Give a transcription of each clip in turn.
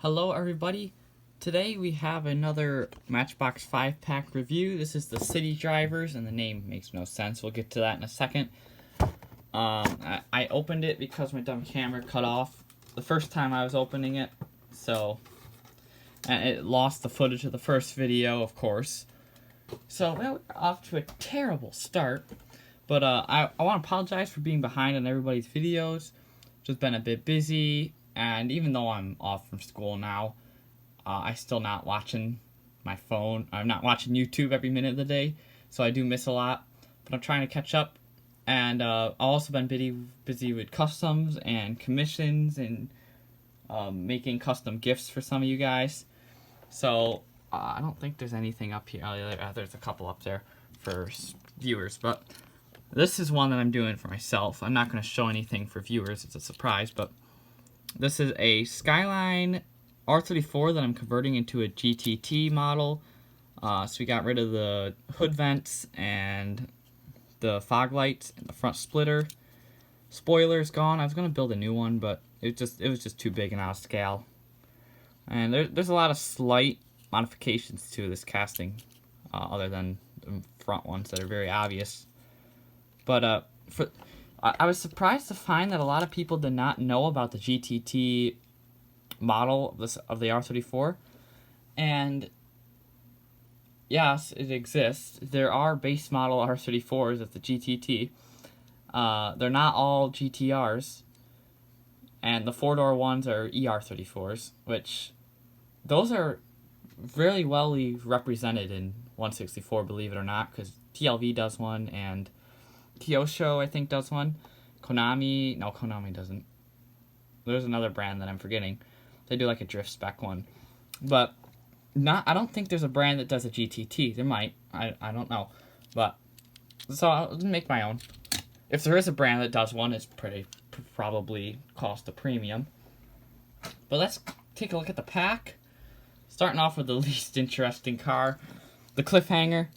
Hello everybody, today we have another Matchbox 5-pack review. This is the City Drivers, and the name makes no sense. We'll get to that in a second. I opened it because my dumb camera cut off the first time I was opening it, and it lost the footage of the first video, of course. So, well, we're off to a terrible start, but I want to apologize for being behind on everybody's videos. Just been a bit busy. And even though I'm off from school now, I'm still not watching my phone. I'm not watching YouTube every minute of the day, so I do miss a lot. But I'm trying to catch up. And I've also been busy with customs and commissions and making custom gifts for some of you guys. So I don't think there's anything up here. There's a couple up there for viewers, but this is one that I'm doing for myself. I'm not going to show anything for viewers. It's a surprise, but this is a Skyline R34 that I'm converting into a GTT model. So we got rid of the hood vents and the fog lights and the front splitter. Spoiler's gone. I was going to build a new one, but it was just too big and out of scale. And there's a lot of slight modifications to this casting, other than the front ones that are very obvious. But I was surprised to find that a lot of people did not know about the GTT model of the R34. And yes, it exists. There are base model R34s of the GTT. They're not all GTRs. And the four-door ones are ER34s, which those are very well represented in 164, believe it or not, because TLV does one, and Kyosho, I think, does one. Konami doesn't. There's another brand that I'm forgetting. They do like a drift spec one. But I don't think there's a brand that does a GTT. There might. I don't know. But, so I'll make my own. If there is a brand that does one, it's probably cost a premium. But let's take a look at the pack. Starting off with the least interesting car. The Cliffhanger.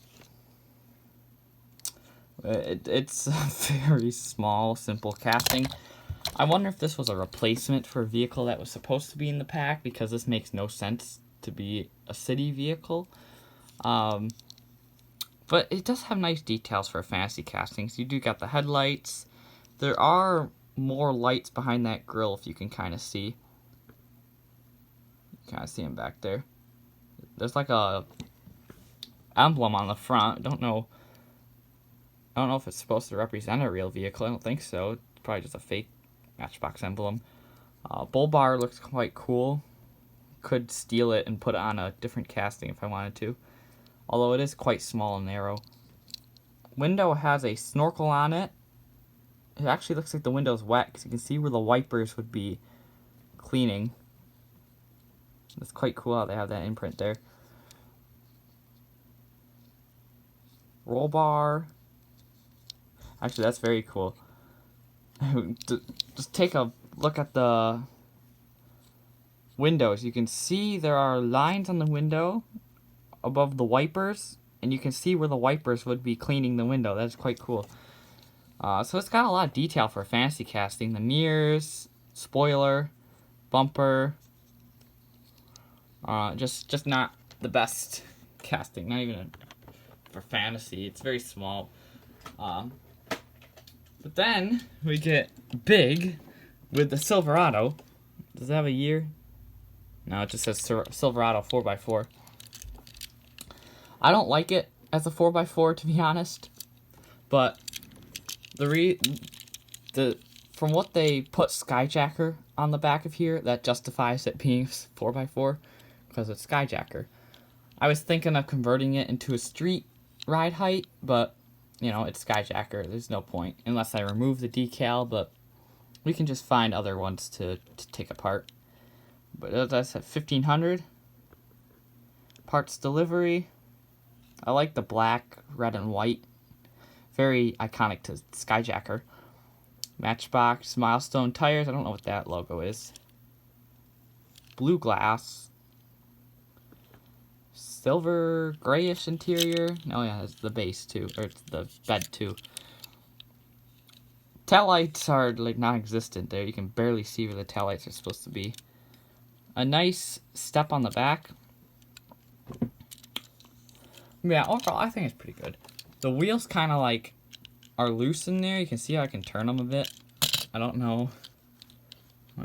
It's a very small, simple casting. I wonder if this was a replacement for a vehicle that was supposed to be in the pack, because this makes no sense to be a city vehicle. But it does have nice details for a fantasy casting. So you do got the headlights. There are more lights behind that grille, if you can kind of see. You kind of see them back there. There's like a emblem on the front. I don't know if it's supposed to represent a real vehicle. I don't think so. It's probably just a fake Matchbox emblem. Bull bar looks quite cool. Could steal it and put it on a different casting if I wanted to. Although it is quite small and narrow. Window has a snorkel on it. It actually looks like the window's wet, because you can see where the wipers would be cleaning. It's quite cool how they have that imprint there. Roll bar. Actually, that's very cool. Just take a look at the windows. You can see there are lines on the window above the wipers, and you can see where the wipers would be cleaning the window. That's quite cool. So it's got a lot of detail for fantasy casting. The mirrors, spoiler, bumper. Just not the best casting. Not even for fantasy. It's very small. But then we get big with the Silverado. Does it have a year? No, it just says Silverado 4x4. I don't like it as a 4x4, to be honest. But from what they put Skyjacker on the back of here, that justifies it being 4x4, because it's Skyjacker. I was thinking of converting it into a street ride height, but you know, it's Skyjacker. There's no point unless I remove the decal, but we can just find other ones to take apart. But that's at 1500. Parts delivery. I like the black, red, and white. Very iconic to Skyjacker. Matchbox, Milestone tires. I don't know what that logo is. Blue glass. Silver grayish interior. Oh yeah, it's the base too, or it's the bed too. Taillights are like non-existent there. You can barely see where the taillights are supposed to be. a nice step on the back. Yeah, overall, I think it's pretty good. The wheels kind of like are loose in there. You can see how I can turn them a bit. I don't know.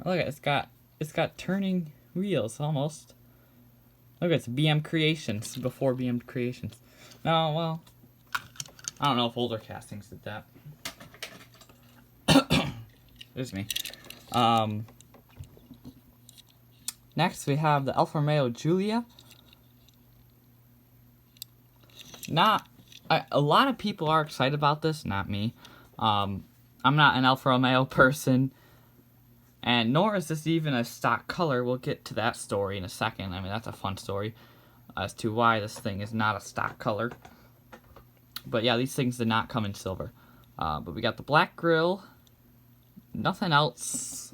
Look, it's got turning wheels almost. Look, it's BM Creations before BM Creations. No, well, I don't know if older castings did that. Excuse me. Next we have the Alfa Romeo Giulia. A lot of people are excited about this, not me. I'm not an Alfa Romeo person, and nor is this even a stock color. We'll get to that story in a second. I mean, that's a fun story as to why this thing is not a stock color. But yeah, these things did not come in silver. But we got the black grille. Nothing else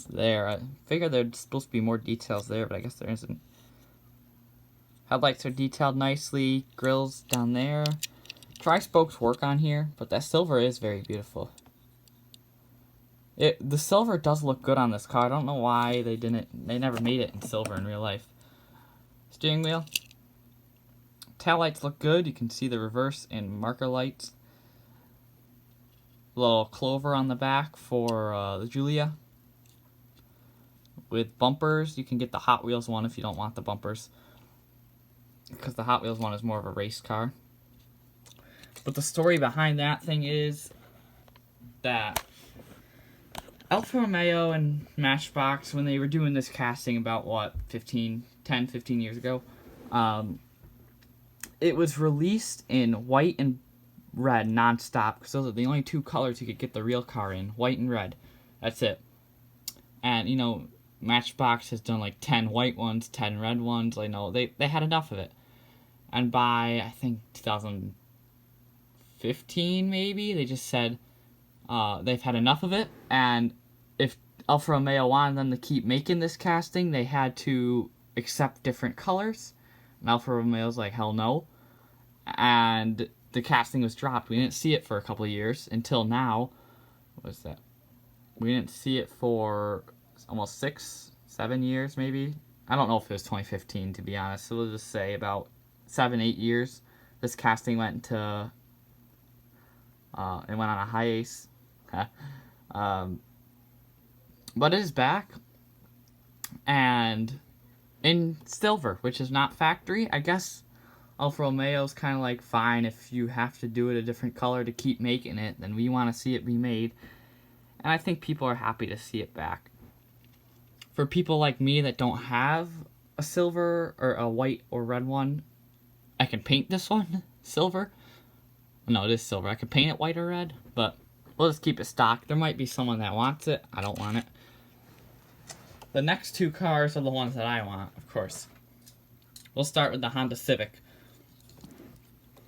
there. I figured there's supposed to be more details there, but I guess there isn't. Headlights are detailed nicely. Grills down there. Tri-spokes work on here, but that silver is very beautiful. The silver does look good on this car. I don't know why they never made it in silver in real life. Steering wheel. Tail lights look good. You can see the reverse and marker lights. Little clover on the back for the Giulia. With bumpers, you can get the Hot Wheels one if you don't want the bumpers, because the Hot Wheels one is more of a race car. But the story behind that thing is that Alfa Romeo and Matchbox, when they were doing this casting about, what, 10, 15 years ago, it was released in white and red non-stop, because those are the only two colors you could get the real car in, white and red. That's it. And, you know, Matchbox has done like 10 white ones, 10 red ones. I know they had enough of it. And by, I think, 2015, maybe, they just said they've had enough of it, and if Alfa Romeo wanted them to keep making this casting, they had to accept different colors. And Alfa Romeo's like, hell no. And the casting was dropped. We didn't see it for a couple of years until now. What was that? We didn't see it for almost 6-7 years, maybe. I don't know if it was 2015, to be honest. So we'll just say about 7-8 years. This casting went into it went on a hiatus. But it is back, and in silver, which is not factory. I guess Alfa Romeo's kind of like, fine, if you have to do it a different color to keep making it, then we want to see it be made. And I think people are happy to see it back. For people like me that don't have a silver or a white or red one, I can paint this one silver. No, it is silver. I could paint it white or red, but we'll just keep it stock. There might be someone that wants it. I don't want it. The next two cars are the ones that I want, of course. We'll start with the Honda Civic,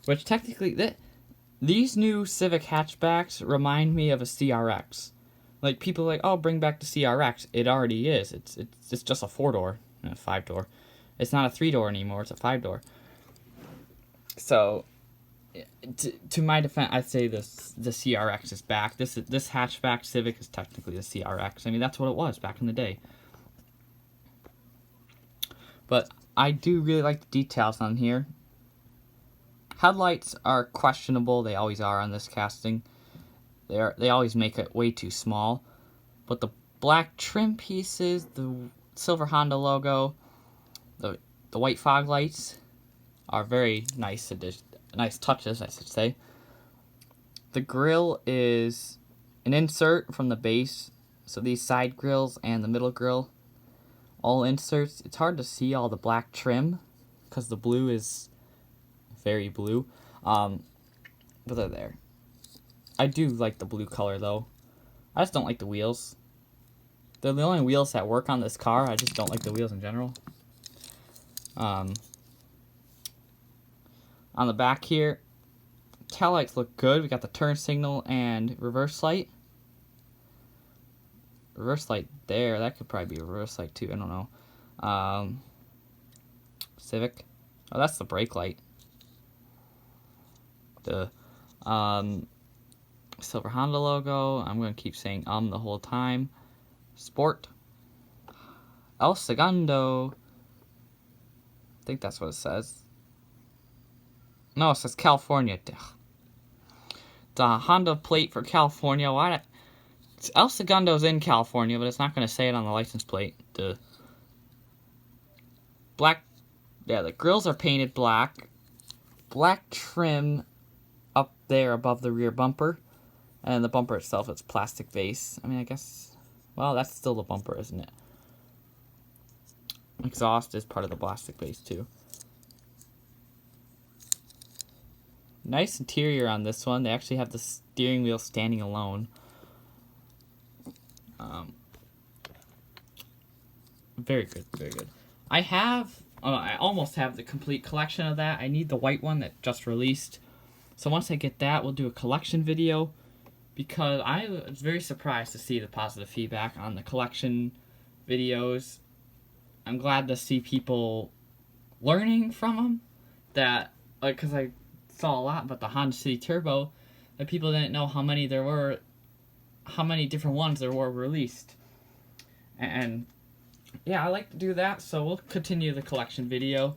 which technically, these new Civic hatchbacks remind me of a CRX. Like, people are like, oh, bring back the CRX. It already is. It's just a 4-door and a 5-door. It's not a 3-door anymore. It's a 5-door. So, to my defense, I'd say the CRX is back. This hatchback Civic is technically the CRX. I mean, that's what it was back in the day. But I do really like the details on here. Headlights are questionable. They always are on this casting. They always make it way too small. But the black trim pieces, the silver Honda logo, the white fog lights are very nice nice touches, I should say. The grille is an insert from the base. So these side grills and the middle grill, all inserts. It's hard to see all the black trim because the blue is very blue. But they're there. I do like the blue color though. I just don't like the wheels. They're the only wheels that work on this car. I just don't like the wheels in general. On the back here, tail lights look good. We got the turn signal and reverse light. Reverse light there. That could probably be a reverse light too. I don't know. Civic. Oh, that's the brake light. The silver Honda logo. I'm going to keep saying the whole time. Sport. El Segundo. I think that's what it says. No, it says California. The Honda plate for California. Why? El Segundo's in California, but it's not going to say it on the license plate. The black, yeah, the grills are painted black. Black trim up there above the rear bumper. And the bumper itself, it's plastic base. I mean, I guess, well, that's still the bumper, isn't it? Exhaust is part of the plastic base, too. Nice interior on this one. They actually have the steering wheel standing alone. Very good, very good. I almost have the complete collection of that. I need the white one that just released. So once I get that, we'll do a collection video. Because I was very surprised to see the positive feedback on the collection videos. I'm glad to see people learning from them. That, like, because I saw a lot about the Honda City Turbo, that people didn't know how many there were, how many different ones there were released. And yeah, I like to do that, so we'll continue the collection video.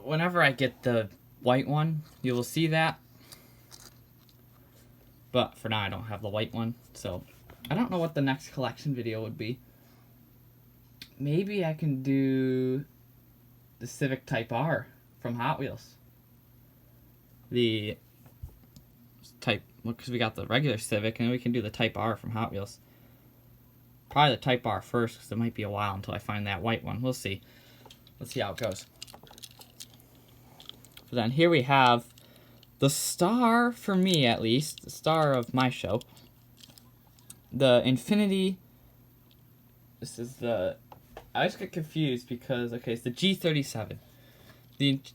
Whenever I get the white one, you will see that. But for now, I don't have the white one, so I don't know what the next collection video would be. Maybe I can do the Civic Type R from Hot Wheels. The Type, well, because we got the regular Civic, and we can do the Type R from Hot Wheels. Probably the Type R first, because it might be a while until I find that white one. We'll see. Let's see how it goes. But then here we have the star, for me at least, the star of my show. The Infiniti. This is the, I always get confused because, okay, it's the G37.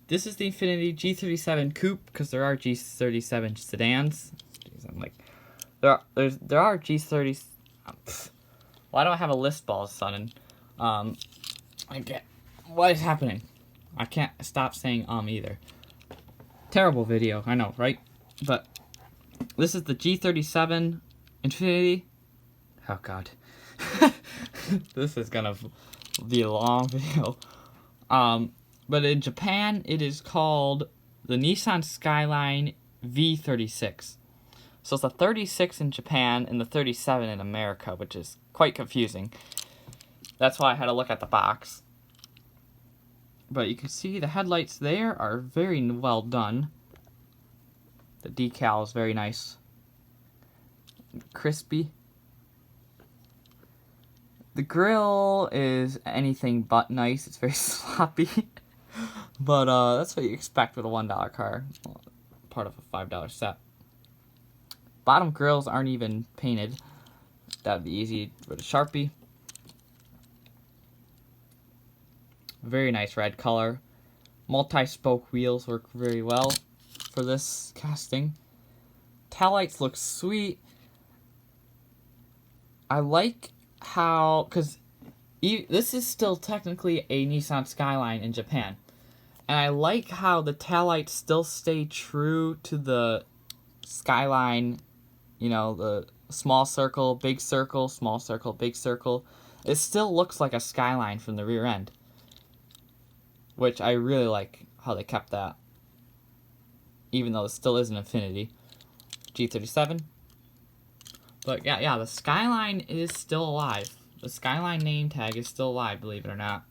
This is the Infiniti G37 Coupe, because there are G37 sedans. Jeez, I'm like, there are G30. Why do I have a list all of a sudden? What is happening? I can't stop saying either. Terrible video, I know, right? But this is the G37 Infiniti. Oh god. This is gonna be a long video. But in Japan, it is called the Nissan Skyline V36. So it's a 36 in Japan and the 37 in America, which is quite confusing. That's why I had to look at the box. But you can see the headlights there are very well done. The decal is very nice. Crispy. The grill is anything but nice. It's very sloppy. But that's what you expect with a $1 car. Part of a $5 set. Bottom grills aren't even painted. That'd be easy with a Sharpie. Very nice red color. Multi-spoke wheels work very well for this casting. Taillights look sweet. I like how, because this is still technically a Nissan Skyline in Japan. And I like how the taillights still stay true to the Skyline, you know, the small circle, big circle, small circle, big circle. It still looks like a Skyline from the rear end. Which I really like how they kept that. Even though it still is an Infiniti G37. But yeah, the Skyline is still alive. The Skyline name tag is still alive, believe it or not.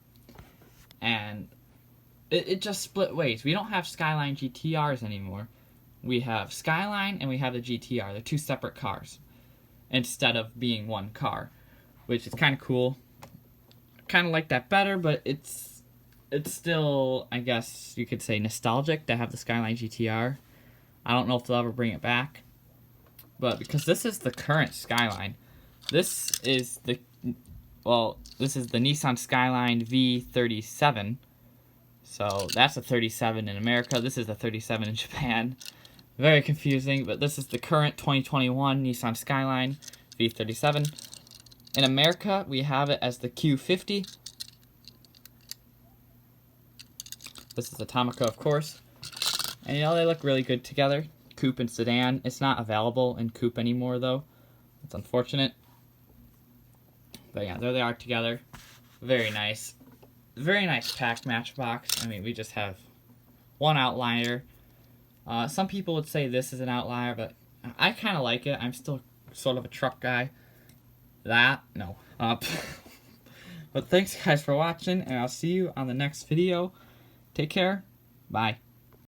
And it just split ways. We don't have Skyline GTRs anymore. We have Skyline and we have the GTR. They're two separate cars. Instead of being one car. Which is kind of cool. Kind of like that better, but it's still, I guess you could say, nostalgic to have the Skyline GTR. I don't know if they'll ever bring it back. But because this is the current Skyline. This is the Nissan Skyline V37. So that's a 37 in America. This is a 37 in Japan. Very confusing, but this is the current 2021 Nissan Skyline V37. In America, we have it as the Q50. This is Atomica, of course. And you know, they look really good together. Coupe and sedan. It's not available in coupe anymore, though. It's unfortunate. But yeah, there they are together. Very nice. Very nice packed Matchbox. I mean, we just have one outliner. Some people would say this is an outlier, but I kind of like it. I'm still sort of a truck guy. No. But thanks guys for watching, and I'll see you on the next video. Take care. Bye.